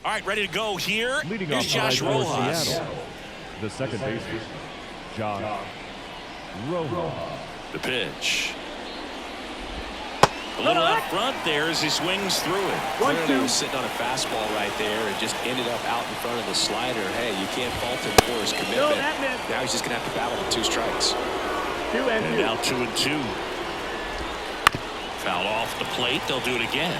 All right, ready to go here. Leading Here's off Josh tonight for Rojas. Seattle, the second baseman, Josh Rojas. The pitch. A little out front there as he swings through it. Clearly was sitting on a fastball right there and just ended up out in front of the slider. Hey, you can't fault him for his commitment. Now he's just going to have to battle with 2 strikes. And now 2-2. Foul off the plate. They'll do it again.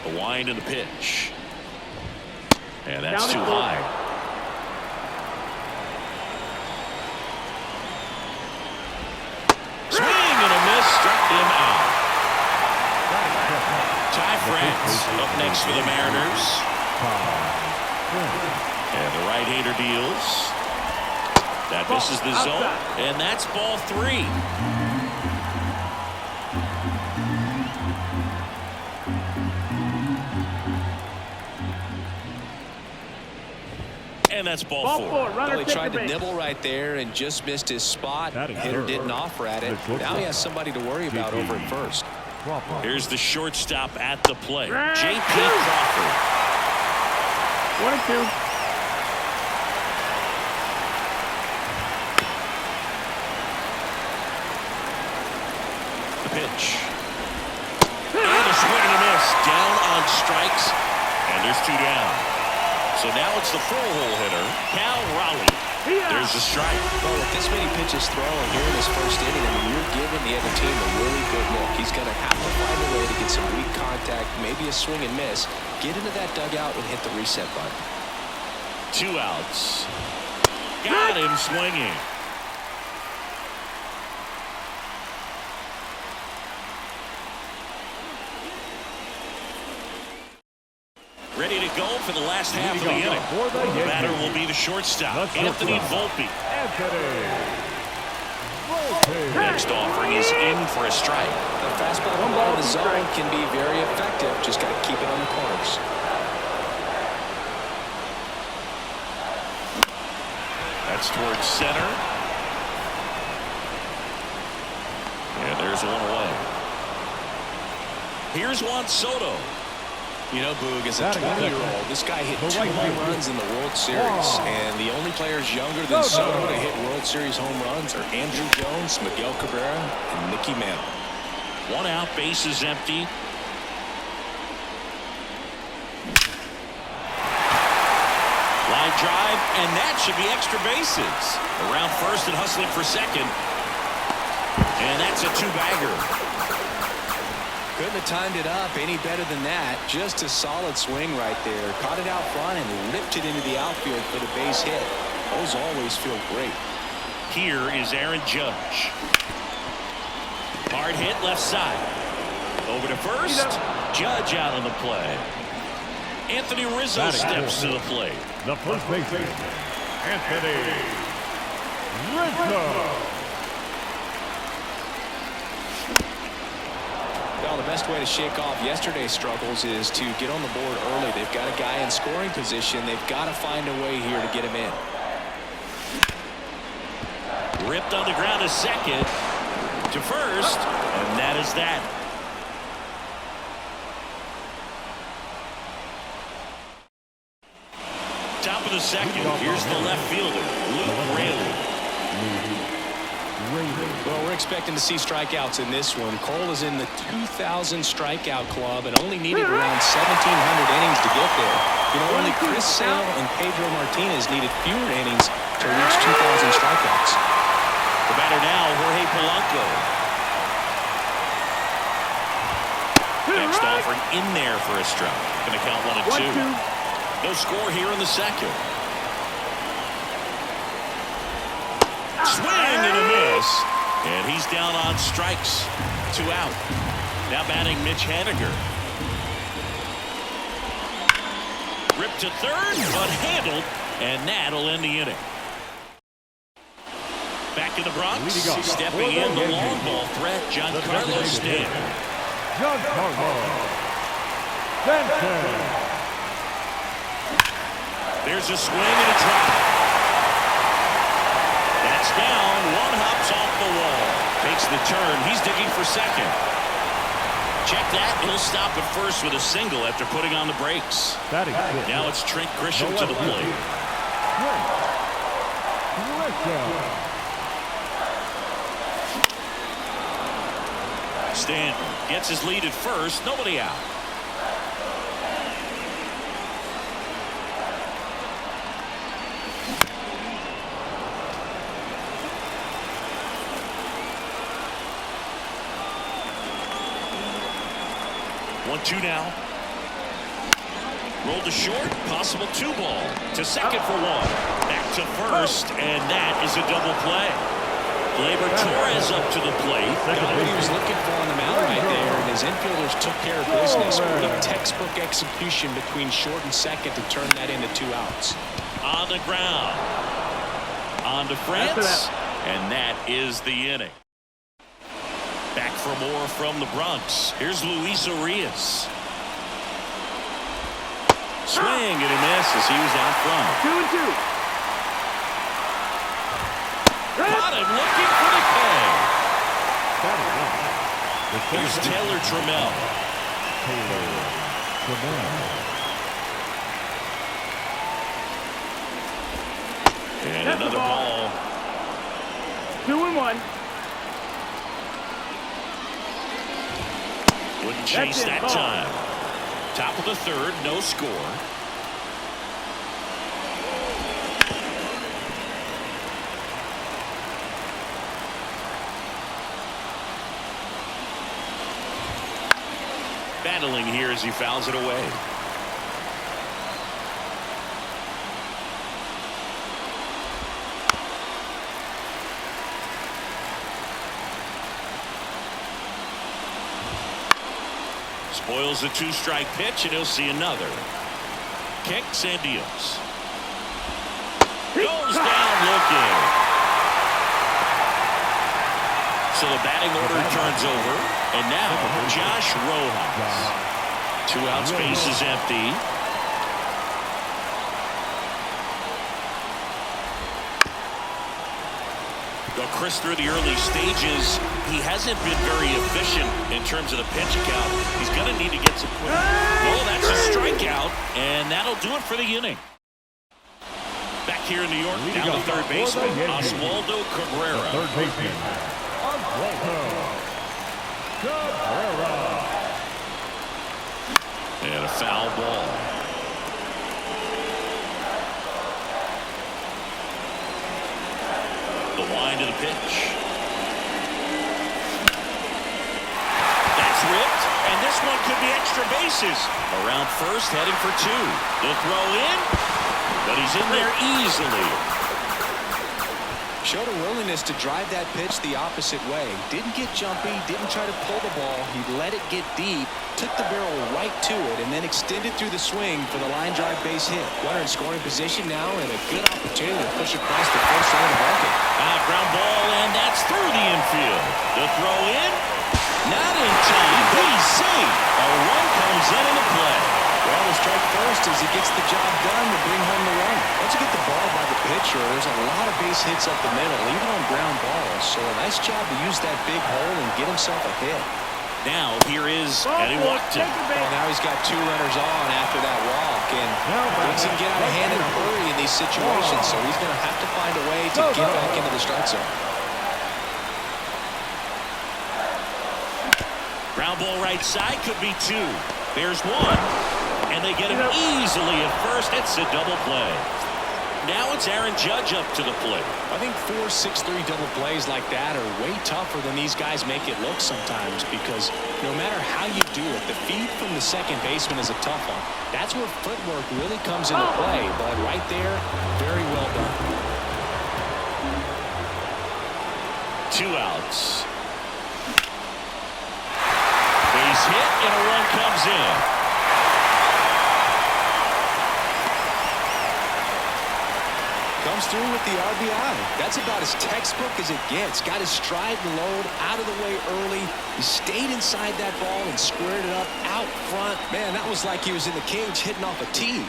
The wind and the pitch. And that's too high. Swing and a miss. Struck him out. Ty France up next for the Mariners. And the right-hander deals. That misses the zone. And that's ball 3. And that's ball 4. Well, he tried to nibble right there and just missed his spot. Hitter didn't offer at it. Now he has somebody to worry about over at first. Here's the shortstop at the plate. J.P. Crawford. 1-2. The pitch. And a swing and a miss. Down on strikes. And there's 2 down. So now it's the full-hole hitter, Cal Raleigh. There's a strike. Well, with this many pitches thrown here in his first inning, I mean, you're giving the other team a really good look. He's going to have to find a way to get some weak contact, maybe a swing and miss, get into that dugout and hit the reset button. 2 outs. Got him swinging. Ready to go for the last half of the inning. The batter will be the shortstop, Anthony Volpe. Next offering is in for a strike. The fastball from out of the zone can be very effective. Just got to keep it on the corners. That's towards center. And there's one away. Here's Juan Soto. You know, Boog, as a 20-year-old, this guy hit 2 home runs in the World Series. And the only players younger than Soto to hit World Series home runs are Andrew Jones, Miguel Cabrera, and Mickey Mantle. 1 out, base is empty. Line drive, and that should be extra bases. Around first and hustling for second. And that's a 2-bagger. Couldn't have timed it up any better than that. Just a solid swing right there. Caught it out front and ripped it into the outfield for the base hit. Those always feel great. Here is Aaron Judge. Hard hit left side. Over to first. Judge out on the play. Anthony Rizzo steps to the plate. The first baseman, Anthony Rizzo. Well, the best way to shake off yesterday's struggles is to get on the board early. They've got a guy in scoring position. They've got to find a way here to get him in. Ripped on the ground to second. To first. And that is that. Top of the second. Here's the left fielder, Luke Raley. Well, we're expecting to see strikeouts in this one. Cole is in the 2,000 strikeout club and only needed around 1,700 innings to get there. You know, only Chris Sale and Pedro Martinez needed fewer innings to reach 2,000 strikeouts. The batter now, Jorge Polanco. Next offering in there for a strike. Going to count 1 and 2. No score here in the second. Swing and a miss. And he's down on strikes. 2 out. Now batting Mitch Haniger. Ripped to third, but handled. And that'll end the inning. Back in the Bronx. Stepping in the long ball threat, Giancarlo Stanton. Giancarlo Stanton. There's a swing and a drop. That's down. 1 hops off the wall. Takes the turn. He's digging for second. Check that. He'll stop at first with a single after putting on the brakes. Batting fifth. Now it's Trent Grisham to the plate. Stanton gets his lead at first. Nobody out. One-two now. Rolled to short. Possible 2-ball. To second for one. Back to first. And that is a double play. Gleyber Torres up to the plate. Got what he was looking for on the mound right there, and his infielders took care of business. Pretty textbook execution between short and second to turn that into 2 outs. On the ground. On to France. And that is the inning. Back for more from the Bronx. Here's Luis Urias. Swing and a miss as he was out front. 2-2. Got him looking for the K. Here's Taylor Trammell. And another ball. 2-1. Wouldn't chase that time. Top of the third, no score. Battling here as he fouls it away. Spoils the 2-strike pitch, and he'll see another. Kicks and deals. Goes down looking. So the batting order turns over, and now Josh Rojas. 2 outs, base is empty. Chris, through the early stages, he hasn't been very efficient in terms of the pitch count. He's going to need to get some quick. Oh, that's a strikeout, and that'll do it for the inning. Back here in New York, down to third baseman, Oswaldo Cabrera. Third baseman, Oswaldo Cabrera. And a foul ball. The wind of the pitch. That's ripped, and this one could be extra bases. Around first, heading for 2. The throw in, but he's in there easily. Showed a willingness to drive that pitch the opposite way. Didn't get jumpy, didn't try to pull the ball. He let it get deep, took the barrel right to it, and then extended through the swing for the line drive base hit. Runner in scoring position now, and a good opportunity to push across the first line of the bucket. Ground ball, and that's through the infield. The throw in, not in time. DC. A run comes into play. Well, the strike first as he gets the job done to bring home the run. Once you get the ball by the pitcher, there's a lot of base hits up the middle, even on ground balls. So a nice job to use that big hole and get himself a hit. Now here is Eddie Watson. Well, now he's got 2 runners on after that walk, and things can get out of hand in a hurry in these situations, so he's going to have to find a way to get back into the strike zone. Ground ball right side, could be 2. There's 1, and they get him easily at first. It's a double play. Now it's Aaron Judge up to the plate. I think 4-6-3 double plays like that are way tougher than these guys make it look sometimes, because no matter how you do it, the feed from the second baseman is a tough one. That's where footwork really comes into play, but right there, very well done. 2 outs. Base hit, and a run comes in. Comes through with the RBI. That's about as textbook as it gets. Got his stride and load out of the way early. He stayed inside that ball and squared it up out front. Man, that was like he was in the cage hitting off a tee.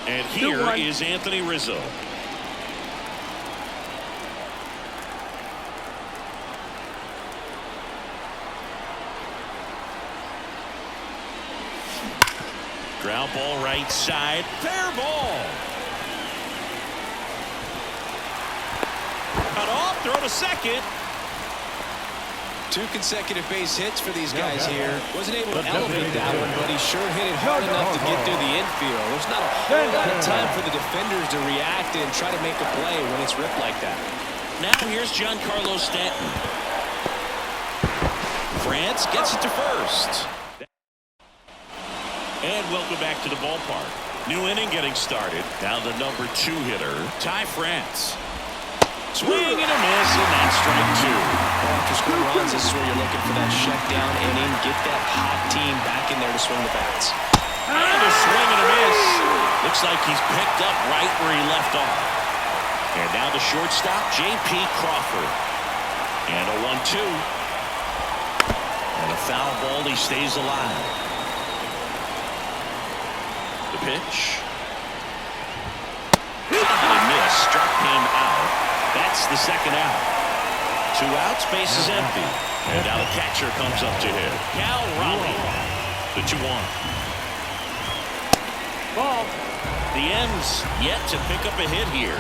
And here is Anthony Rizzo. Ground ball right side. Fair ball. Cut off. Throw to second. 2 consecutive base hits for these guys here. Wasn't able to elevate that one, but he sure hit it hard enough to get through the infield. There's not a whole lot of time for the defenders to react and try to make a play when it's ripped like that. Now here's Giancarlo Stanton. France gets it to first. And welcome back to the ballpark. New inning getting started. Now the number 2 hitter, Ty France. Swing and a miss, and that's strike 2. After scoring runs, this is where you're looking for that shutdown inning. Get that hot team back in there to swing the bats. And a swing and a miss. Looks like he's picked up right where he left off. And now the shortstop, J.P. Crawford. And a 1-2. And a foul ball. He stays alive. The pitch. And a miss. Struck him out. That's the second out. 2 outs, base is empty. And now the catcher comes up to hit. Cal Raleigh, the 2-1. Ball. The M's yet to pick up a hit here.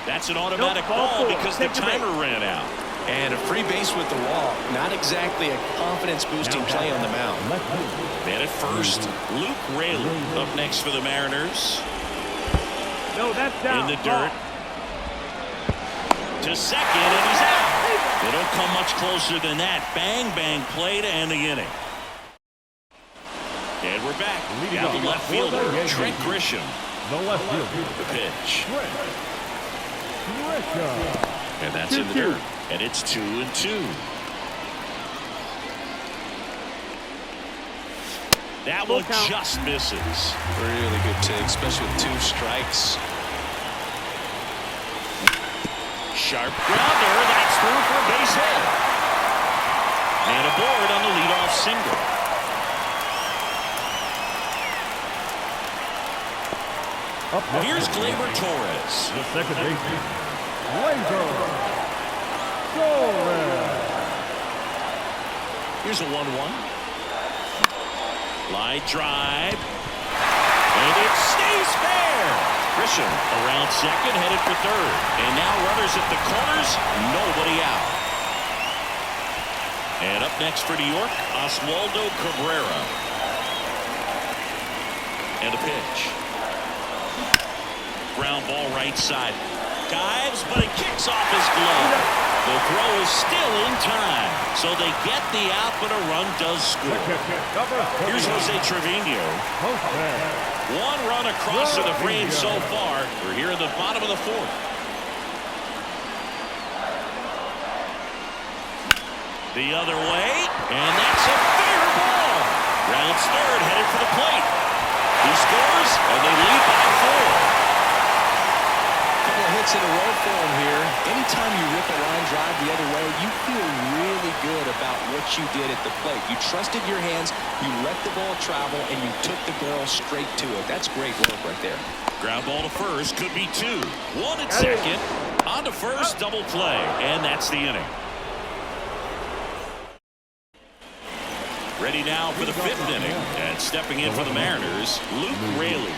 That's an automatic ball because the timer ran out. And a free base with the wall. Not exactly a confidence-boosting play on the mound. Man at first, Luke Raley up next for the Mariners. No, that's down. In the dirt. To second, and he's out. They don't come much closer than that. Bang, bang play to end the inning. And we're back. Now the left fielder, Trent Grisham. The left fielder. The pitch. Grisham. And that's in the dirt. And it's 2-2. That one just misses. Really good take, especially with 2 strikes. Sharp grounder. That's through for a base hit. And aboard on the leadoff single. Here's Gleyber Torres. The second baseman, Gleyber. Here's a 1-1. Line drive. And it stays fair. Grisham around second, headed for third. And now runners at the corners, nobody out. And up next for New York, Oswaldo Cabrera. And a pitch. Ground ball right side. Dives, but it kicks off his glove. The throw is still in time. So they get the out, but a run does score. Here's Jose Trevino. 1 run across to the frame so far. We're here in the bottom of the 4th. The other way, and that's a fair ball. Rounds third, headed for the plate. He scores, and they lead by 4. Hits in a row for him here. Anytime you rip a line drive the other way, you feel really good about what you did at the plate. You trusted your hands, you let the ball travel, and you took the barrel straight to it. That's great work right there. Ground ball to first, could be 2. 1 at second. On to first, double play, and that's the inning. Ready now for the 5th inning, and stepping in for the Mariners, Luke Raley.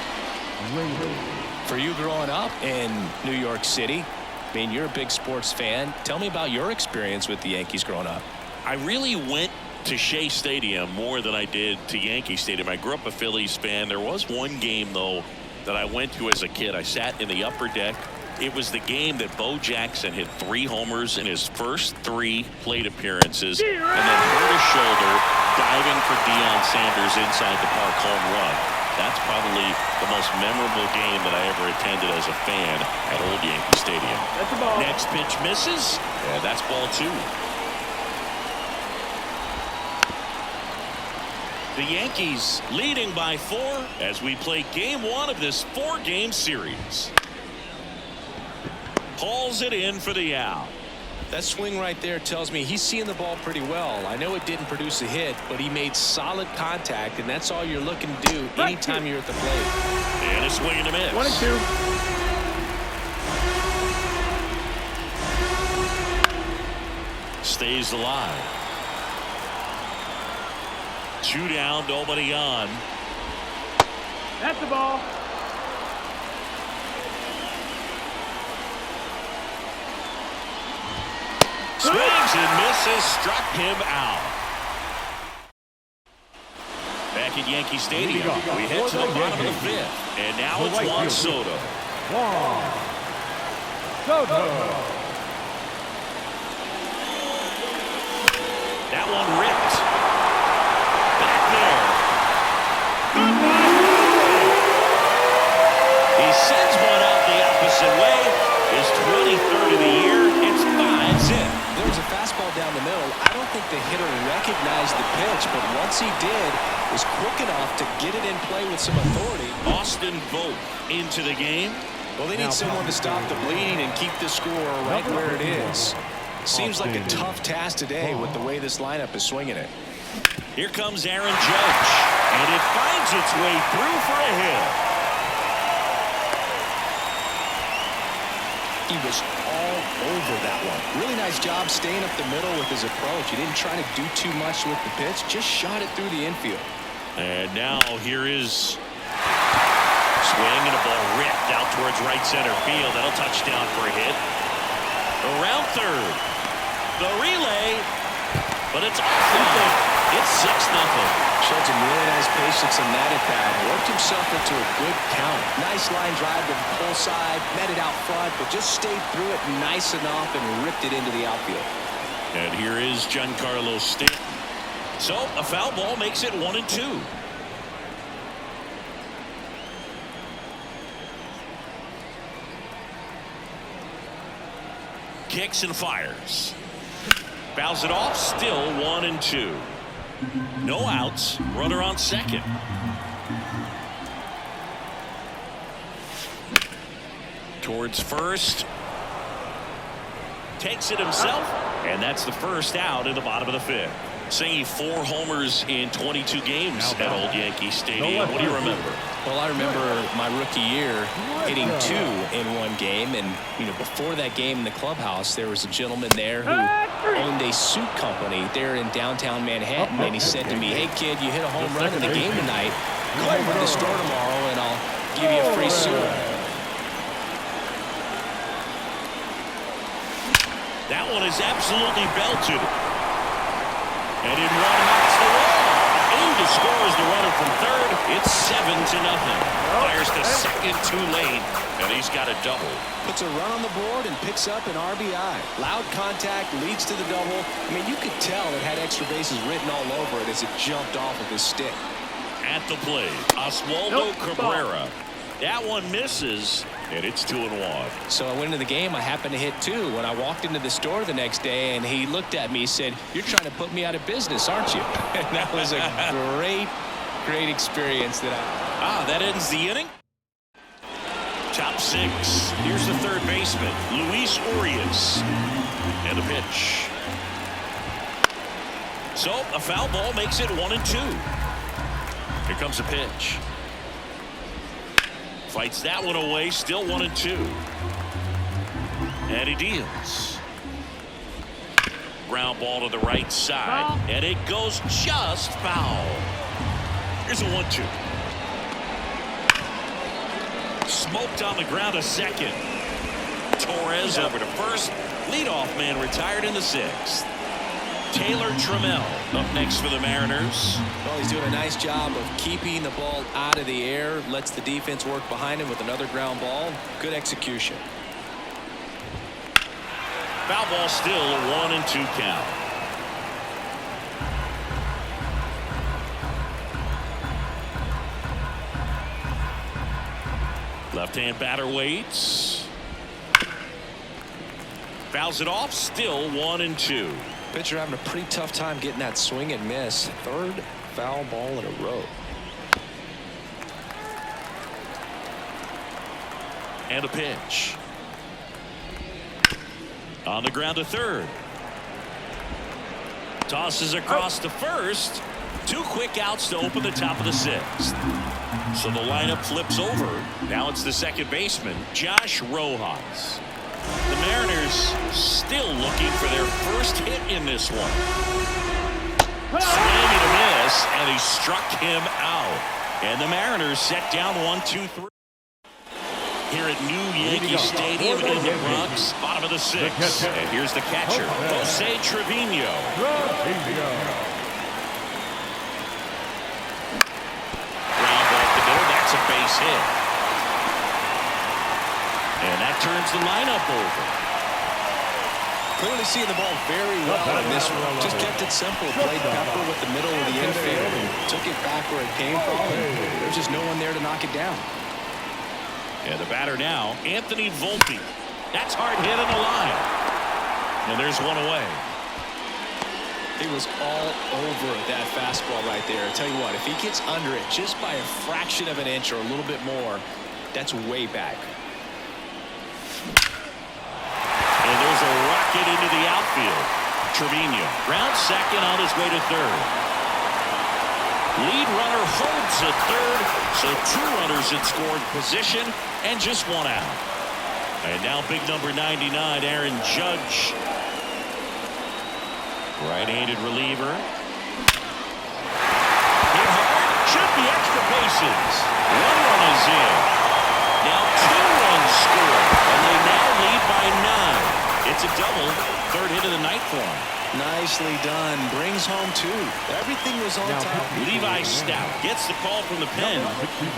For you growing up in New York City, I mean, you're a big sports fan. Tell me about your experience with the Yankees growing up. I really went to Shea Stadium more than I did to Yankee Stadium. I grew up a Phillies fan. There was one game, though, that I went to as a kid. I sat in the upper deck. It was the game that Bo Jackson hit 3 homers in his first 3 plate appearances and then hurt his shoulder diving for Deion Sanders inside the park home run. That's probably the most memorable game that I ever attended as a fan at Old Yankee Stadium. That's a ball. Next pitch misses, and that's ball 2. The Yankees leading by 4 as we play game 1 of this 4-game series. Hauls it in for the out. That swing right there tells me he's seeing the ball pretty well. I know it didn't produce a hit, but he made solid contact, and that's all you're looking to do anytime you're at the plate. And a swing and a miss. 1-2. stays alive. 2 down, nobody on. That's the ball. Swings and misses, struck him out. Back at Yankee Stadium, we head to the bottom of the 5th, and now it's Juan Soto. Juan Soto. That one ripped. Back there. He sends one out the opposite way. His 23rd of the year. It's 5 zip. There was a fastball down the middle. I don't think the hitter recognized the pitch, but once he did, was quick enough to get it in play with some authority. Austin Vogt into the game. Well, they need someone to stop the bleeding and keep the score right where it is. Seems like a tough task today with the way this lineup is swinging it. Here comes Aaron Judge, and it finds its way through for a hit. He was all over that one. Really nice job staying up the middle with his approach. He didn't try to do too much with the pitch, just shot it through the infield. And now here is swing and a ball ripped out towards right center field. That'll touch down for a hit. Around third. The relay, but it's off. It's 6-0. Showed some really nice patience in that at bat. Worked himself into a good count. Nice line drive to the pull side, met it out front, but just stayed through it nice enough and ripped it into the outfield. And here is Giancarlo Stanton. So a foul ball makes it 1-2. Kicks and fires. Fouls it off. Still 1-2. No outs. Runner on second. Towards first. Takes it himself. And that's the first out in the bottom of the 5th. Singing 4 homers in 22 games at Old Yankee Stadium. What do you remember? Well, I remember my rookie year hitting 2 in one game, and before that game in the clubhouse, there was a gentleman there who owned a suit company there in downtown Manhattan, and he said to me, "Hey kid, you hit a home run in the game tonight. Come over to the store tomorrow, and I'll give you a free suit." That one is absolutely belted. And in one knocks the wall. Inge scores the runner from third. It's 7-0. Fires to second too late, and he's got a double. Puts a run on the board and picks up an RBI. Loud contact leads to the double. I mean, you could tell it had extra bases written all over it as it jumped off of his stick. At the plate, Oswaldo Cabrera. That one misses, and it's 2-1. So I went into the game. I happened to hit 2. When I walked into the store the next day, and he looked at me, he said, "You're trying to put me out of business, aren't you?" And that was a great experience that ends the inning. Top 6. Here's the third baseman, Luis Urias. And a pitch. So a foul ball makes it 1-2. Here comes a pitch. Fights that one away, still 1-2. And he deals. Ground ball to the right side. And it goes just foul. Here's a 1-2. Smoked on the ground, a second. Torres over to first. Leadoff man retired in the 6th. Taylor Trammell up next for the Mariners. Well, he's doing a nice job of keeping the ball out of the air. Lets the defense work behind him with another ground ball. Good execution. Foul ball still a 1-2 count. Left-hand batter waits. Fouls it off. Still 1-2. Pitcher having a pretty tough time getting that swing and miss. 3rd foul ball in a row. And a pitch. On the ground to third. Tosses across to first. 2 quick outs to open the top of the 6th. So the lineup flips over. Now it's the second baseman, Josh Rojas. The Mariners still looking for their first hit in this one. Swing and a miss, and he struck him out. And the Mariners set down 1-2-3. Here at New Yankee Stadium in the Bronx, bottom of the sixth. And here's the catcher, Jose Trevino. Ground ball up the middle, that's a base hit. And that turns the lineup over. Clearly seeing the ball very well in this one. Just kept it simple. Played pepper with the middle of the infield and took it back where it came from. And there's just no one there to knock it down. And the batter now, Anthony Volpe. That's hard hit in the line. And there's one away. He was all over that fastball right there. I tell you what, if he gets under it just by a fraction of an inch or a little bit more, that's way back. And there's a rocket into the outfield. Trevino rounds second on his way to third. Lead runner holds at third, so two runners in scoring position and just one out. And now big number 99, Aaron Judge. Right-handed reliever. Hit hard, should be extra bases. One run is in. Now two runs scored, and they now lead by 9. It's a double, third hit of the night for him. Nicely done. Brings home 2. Everything was on top. Levi Stout gets the call from the pen. I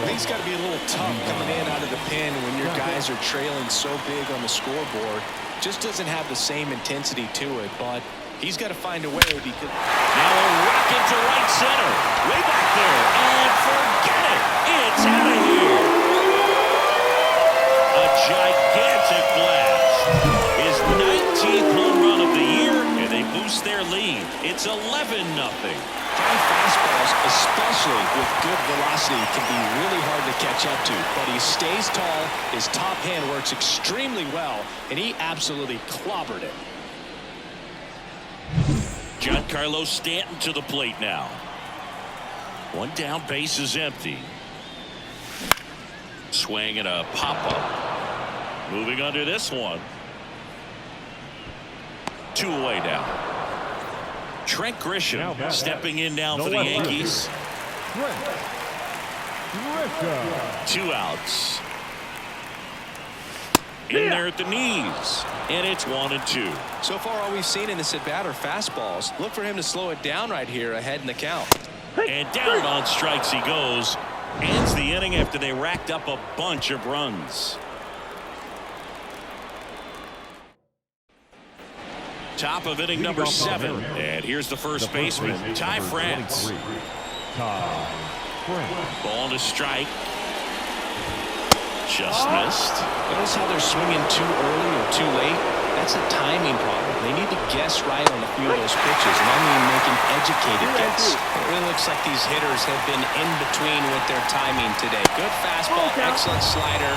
think it's got to be a little tough coming in out of the pen when your guys are trailing so big on the scoreboard. Just doesn't have the same intensity to it, but he's got to find a way because now a rocket to right center. Way back there. And forget it. It's out of here. A gigantic blast. His 19th home run of the year, and they boost their lead. It's 11-0. High fastballs, especially with good velocity, can be really hard to catch up to. But he stays tall, his top hand works extremely well, and he absolutely clobbered it. Giancarlo Stanton to the plate now. One down, base is empty. Swing and a pop-up. Moving under this one. 2 away now. Trent Grisham stepping in now for the Yankees. 2 outs. In there at the knees. And it's 1-2. So far, all we've seen in this at-bat are fastballs. Look for him to slow it down right here ahead in the count. And down on strikes he goes. Ends the inning after they racked up a bunch of runs. Top of inning number 7. And here's the first baseman, Ty France. Ball to strike. Just missed. Notice how they're swinging too early or too late? That's a timing problem. They need to guess right on a few of those pitches, and I mean make an educated guess. It really looks like these hitters have been in between with their timing today. Good fastball, excellent slider,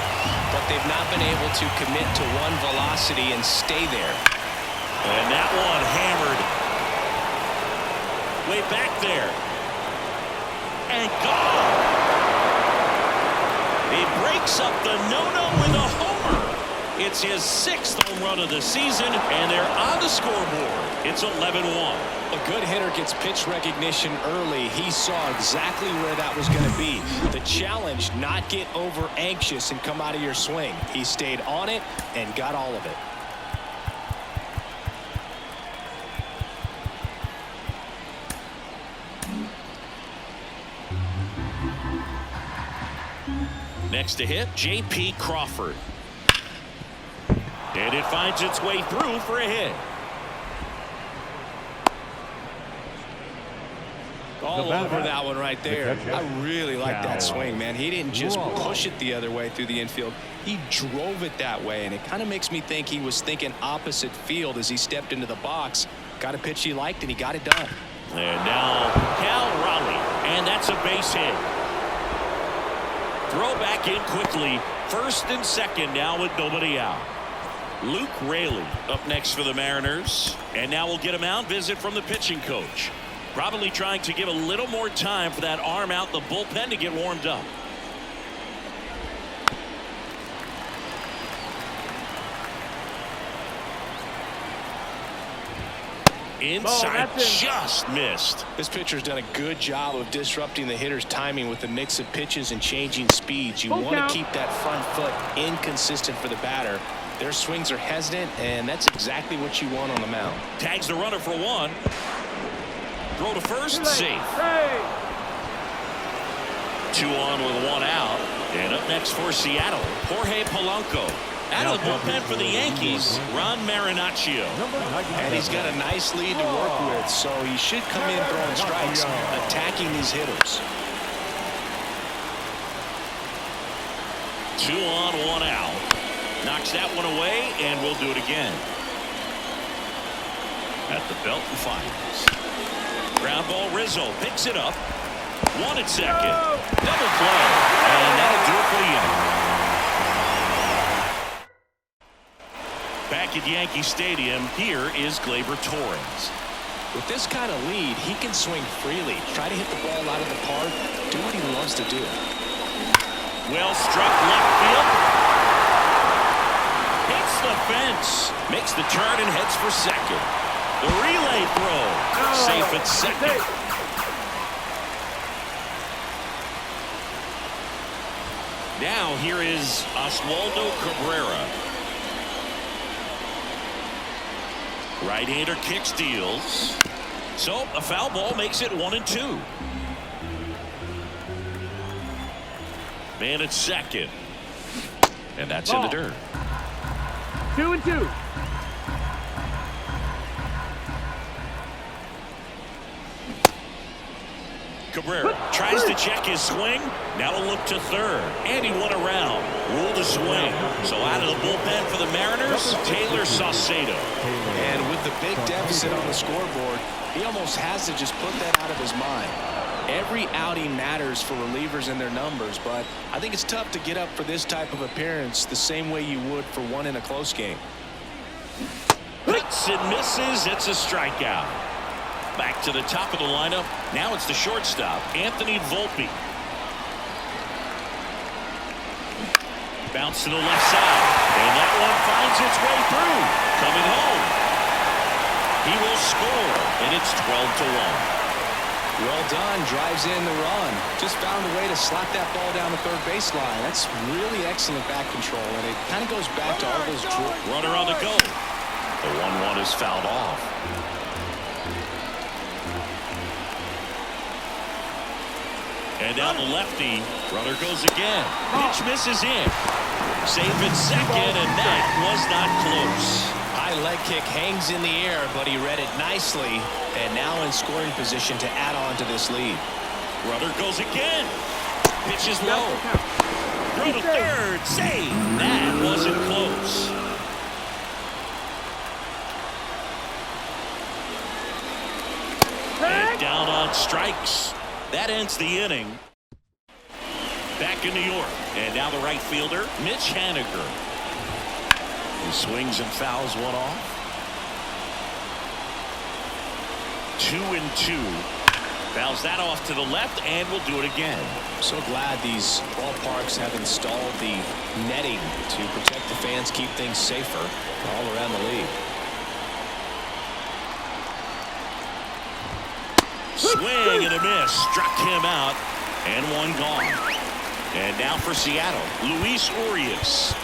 but they've not been able to commit to one velocity and stay there. And that one hammered. Way back there. And gone. He breaks up the no-no with a homer. It's his 6th home run of the season, and they're on the scoreboard. It's 11-1. A good hitter gets pitch recognition early. He saw exactly where that was going to be. The challenge, not get over anxious and come out of your swing. He stayed on it and got all of it. Next to hit, J.P. Crawford. And it finds its way through for a hit. All over that one right there. I really like that swing, man. He didn't just push it the other way through the infield. He drove it that way, and it kind of makes me think he was thinking opposite field as he stepped into the box. Got a pitch he liked, and he got it done. And now Cal Raleigh, and that's a base hit. Throw back in quickly. First and second now with nobody out. Luke Raley up next for the Mariners. And now we'll get a mound visit from the pitching coach. Probably trying to give a little more time for that arm out in the bullpen to get warmed up. Inside, just missed. This pitcher's done a good job of disrupting the hitter's timing with a mix of pitches and changing speeds. You want to keep that front foot inconsistent for the batter. Their swings are hesitant, and that's exactly what you want on the mound. Tags the runner for one. Throw to first, safe. 2 on with 1 out. And up next for Seattle, Jorge Polanco. Out of the bullpen for the Yankees, Ron Marinaccio. And he's got a nice lead to work with, so he should come in throwing strikes, attacking these hitters. 2 on, 1 out. Knocks that one away, and we'll do it again. At the belt and fires. Ground ball, Rizzo picks it up. 1 at second. Double play. And that'll do it for the inning. Back at Yankee Stadium, here is Gleyber Torres. With this kind of lead, he can swing freely, try to hit the ball out of the park, do what he loves to do. Well struck left field. Hits the fence. Makes the turn and heads for second. The relay throw. Safe at second. Now here is Oswaldo Cabrera. Right-hander kicks, deals. So a foul ball makes it 1-2. Man at second. And that's in the dirt. 2-2. Cabrera tries to check his swing. Now a look to third. And he won around. Ruled a swing. So out of the bullpen for the Mariners, Taylor Saucedo. And with the big deficit on the scoreboard, he almost has to just put that out of his mind. Every outing matters for relievers and their numbers, but I think it's tough to get up for this type of appearance the same way you would for one in a close game. Hits and misses. It's a strikeout. Back to the top of the lineup. Now it's the shortstop, Anthony Volpe. Bounce to the left side. And that one finds its way through. Coming home. He will score. And it's 12-1. Well done. Drives in the run. Just found a way to slap that ball down the third baseline. That's really excellent back control. And it kind of goes back to all those drills. Runner on the go. The 1-1 is fouled off. And down the lefty, runner goes again. Pitch misses in. Safe at second, and that was not close. High leg kick hangs in the air, but he read it nicely, and now in scoring position to add on to this lead. Runner goes again. Pitch is low. Throw to third. Save. That wasn't close. And down on strikes. That ends the inning. Back in New York. And now the right fielder, Mitch Haniger. He swings and fouls one off. 2-2. Fouls that off to the left, and we'll do it again. So glad these ballparks have installed the netting to protect the fans, keep things safer all around the league. Swing and a miss. Struck him out. And one gone. And now for Seattle, Luis Urias.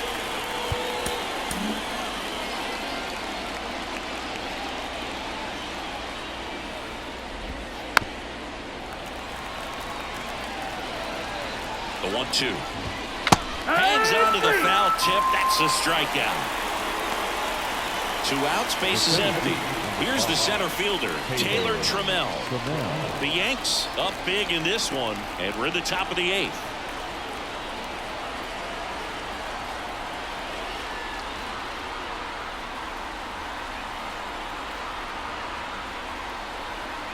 The 1-2. Hangs on to the foul tip. That's a strikeout. 2 outs, base is empty. Here's the center fielder, Taylor Trammell. The Yanks up big in this one, and we're in the top of the 8th.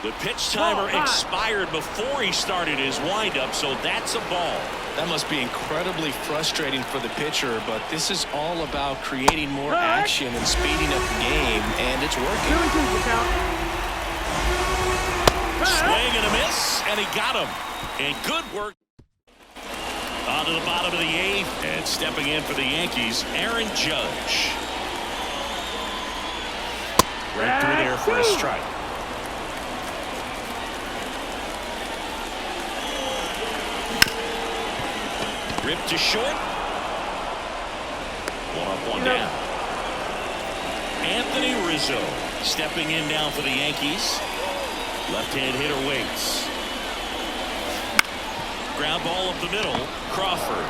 The pitch timer expired before he started his windup, so that's a ball. That must be incredibly frustrating for the pitcher, but this is all about creating more action and speeding up the game, and it's working. Swing and a miss, and he got him. And good work. On to the bottom of the 8th, and stepping in for the Yankees, Aaron Judge. Right through there for a strike. Ripped to short. One up, one down. Anthony Rizzo stepping in now for the Yankees. Left-hand hitter waits. Ground ball up the middle. Crawford.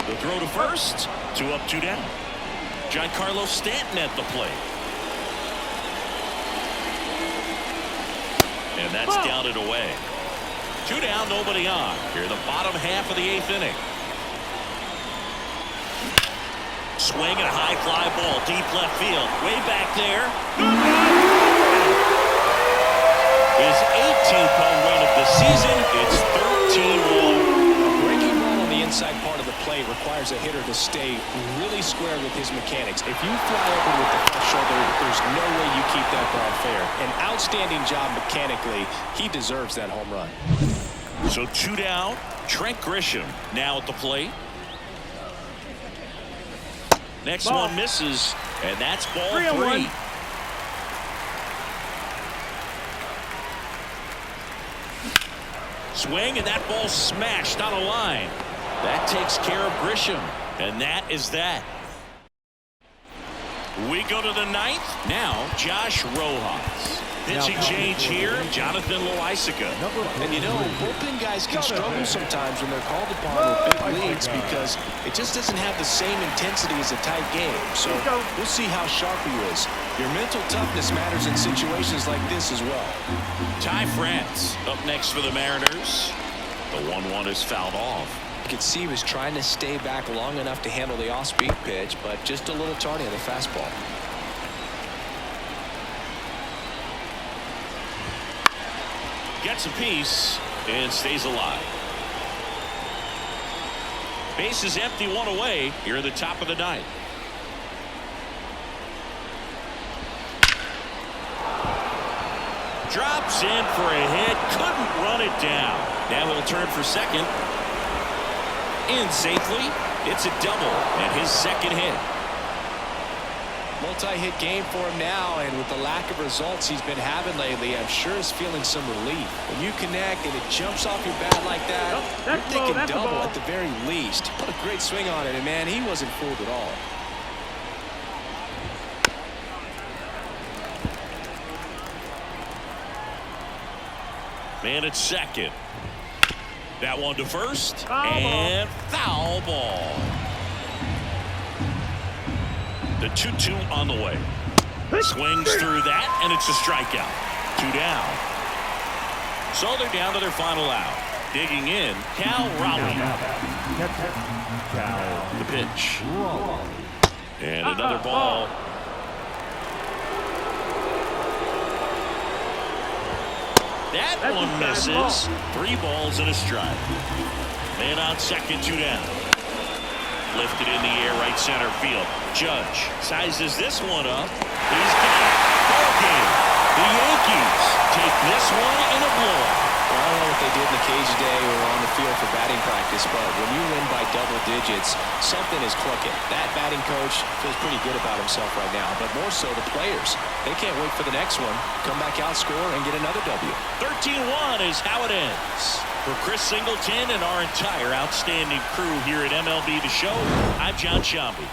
The throw to first. 2 up, 2 down. Giancarlo Stanton at the plate. And that's down and away. 2 down, nobody on. Here in the bottom half of the 8th inning. Swing and a high fly ball, deep left field. Way back there. His 18th home run of the season. It's 13-1. A breaking ball on the inside part of the plate requires a hitter to stay really square with his mechanics. If you fly over with the left shoulder, there's no way you keep that ball fair. An outstanding job mechanically. He deserves that home run. So 2 down. Trent Grisham now at the plate. Next one misses, and that's ball 3. Swing, and that ball smashed on a line. That takes care of Grisham, and that is that. We go to the 9th. Now, Josh Rojas. Pitching change here, Jonathan Loaisiga. And you know, bullpen guys can struggle sometimes when they're called upon with big leads because it just doesn't have the same intensity as a tight game. So we'll see how sharp he is. Your mental toughness matters in situations like this as well. Ty France up next for the Mariners. The 1-1 is fouled off. You could see he was trying to stay back long enough to handle the off-speed pitch, but just a little tardy on the fastball. Gets a piece and stays alive. Base is empty, 1 away here at the top of the 9th. Drops in for a hit, couldn't run it down. Now he'll turn for second. In safely. It's a double and his second hit. Multi-hit game for him now, and with the lack of results he's been having lately, I'm sure he's feeling some relief. When you connect and it jumps off your bat like that, you're thinking double at the very least. Put a great swing on it, and man, he wasn't fooled at all. Man at second. That one to first, and foul ball. The 2-2 on the way. Swings through that, and it's a strikeout. 2 down. So they're down to their final out. Digging in, Cal Raleigh. The pitch. And another ball. That one misses. 3 balls and a strike. Man on second, 2 down. Lifted in the air, right center field. Judge sizes this one up. He's got it. Ball game. The Yankees take this one in a blowout. Well, I don't know what they did in the cage today or on the field for batting practice, but when you win by double digits, something is clicking. That batting coach feels pretty good about himself right now, but more so the players. They can't wait for the next one. Come back out, score, and get another W. 13-1 is how it ends. For Chris Singleton and our entire outstanding crew here at MLB The Show, I'm John Shambi.